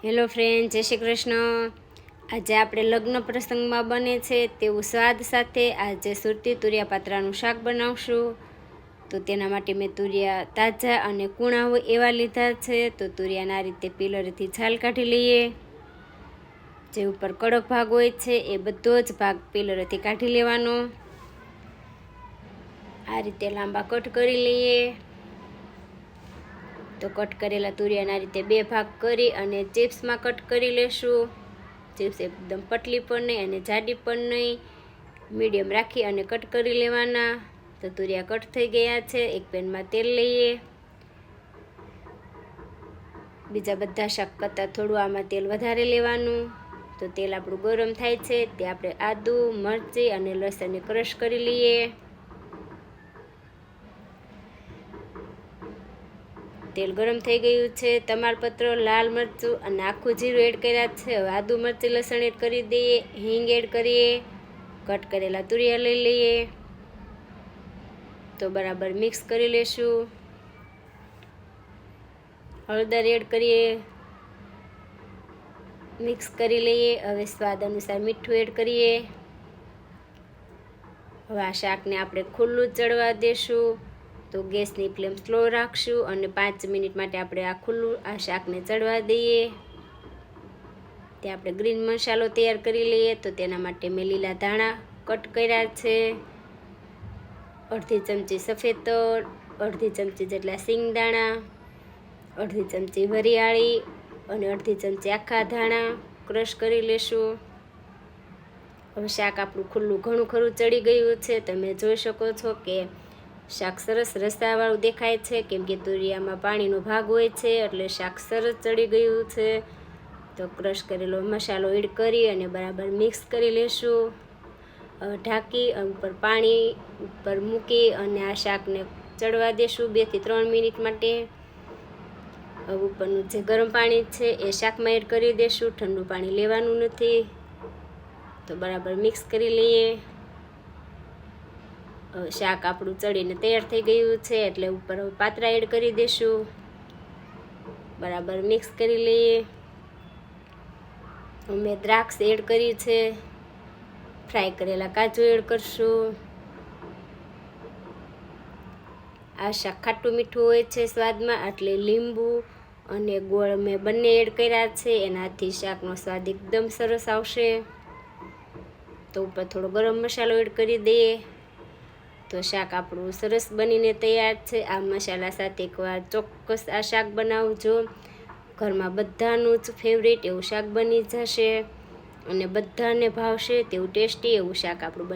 Hello friend, જય શ્રી કૃષ્ણ। આજે આપણે લગ્ન પ્રસંગમાં બને છે તેવું સ્વાદ સાથે આજે સુરતી તુરિયા પાત્રાનું શાક બનાવશું। તો તેના માટે મેં તુરિયા તાજા અને કૂણા હોય એવા લીધા છે। તો તુરિયાના આ રીતે પીલરથી છાલ કાઢી લઈએ। જે ઉપર કડક ભાગ હોય છે એ બધો જ ભાગ પીલરથી કાઢી લેવાનો। આ રીતે લાંબા કટ કરી લઈએ। તો કટ કરેલા તુરિયાના રીતે બે ભાગ કરી અને ચિપ્સમાં કટ કરી લેશું। ચિપ્સ એકદમ પતલી પણ નહીં અને જાડી પણ નહીં, મીડિયમ રાખી અને કટ કરી લેવાના। તો તુરિયા કટ થઈ ગયા છે। એક પેનમાં તેલ લઈએ। બીજા બધા શાક કરતાં થોડું આમાં તેલ વધારે લેવાનું। તો તેલ આપણું ગરમ થાય છે તે આપણે આદુ, મરચી અને લસણને ક્રશ કરી લઈએ। તેલ ગરમ થઈ ગયું છે। તમાલપત્ર, લાલ મરચું અને આખું જીરું એડ કર્યા છે। હવે આદુ, મરચી, લસણ એડ કરી દઈએ। હિંગ એડ કરીએ। કટ કરેલા તુરિયા લઈ લઈએ। તો બરાબર મિક્સ કરી લેશું। હળદર એડ કરીએ। મિક્સ કરી લઈએ। હવે સ્વાદ અનુસાર મીઠું એડ કરીએ। હવે આ શાકને આપણે ખુલ્લું ચડવા દેશું। તો ગેસની ફ્લેમ સ્લો રાખશું અને 5 મિનિટ માટે આપણે આ ખુલ્લું આ શાકને ચડવા દઈએ। તે આપણે ગ્રીન મસાલો તૈયાર કરી લઈએ। તો તેના માટે મેં લીલા ધાણા કટ કર્યા છે, અડધી ચમચી સફેદ તલ, અડધી ચમચી જેટલા સિંગદાણા, અડધી ચમચી વરિયાળી અને અડધી ચમચી આખા ધાણા ક્રશ કરી લેશું। હવે શાક આપણું ખુલ્લું ઘણું ખરું ચડી ગયું છે। તમે જોઈ શકો છો કે શાક સરસ રસાવાળું દેખાય છે, કેમ કે તુરિયામાં પાણીનો ભાગ હોય છે એટલે શાક સરસ ચડી ગયું છે। તો ક્રશ કરેલો મસાલો એડ કરી અને બરાબર મિક્સ કરી લેશું। ઢાંકી ઉપર પાણી ઉપર મૂકી અને આ શાકને ચડવા દેશું 2 થી 3 મિનિટ માટે। હવે ઉપરનું જે ગરમ પાણી છે એ શાકમાં એડ કરી દેશું, ઠંડુ પાણી લેવાનું નથી। તો બરાબર મિક્સ કરી લઈએ। શાક આપણું ચડીને તૈયાર થઈ ગયું છે એટલે ઉપર પાત્રા એડ કરી દેશું। બરાબર મિક્સ કરી લઈએ। મેં દ્રાક્ષ એડ કરી છે, ફ્રાય કરેલા કાજુ એડ કરશું। આ શાક ખાટું મીઠું હોય છે સ્વાદમાં, એટલે લીંબુ અને ગોળ મેં બંને એડ કર્યા છે, એનાથી શાકનો સ્વાદ એકદમ સરસ આવશે। તો ઉપર થોડો ગરમ મસાલો એડ કરી દઈએ। તો શાક આપણું સરસ બનીને તૈયાર છે। આ મસાલા સાથે એકવાર ચોક્કસ આ શાક બનાવજો। ઘરમાં બધાનું જ ફેવરેટ એવું શાક બની જશે અને બધાને ભાવશે તેવું ટેસ્ટી એવું શાક આપણું બની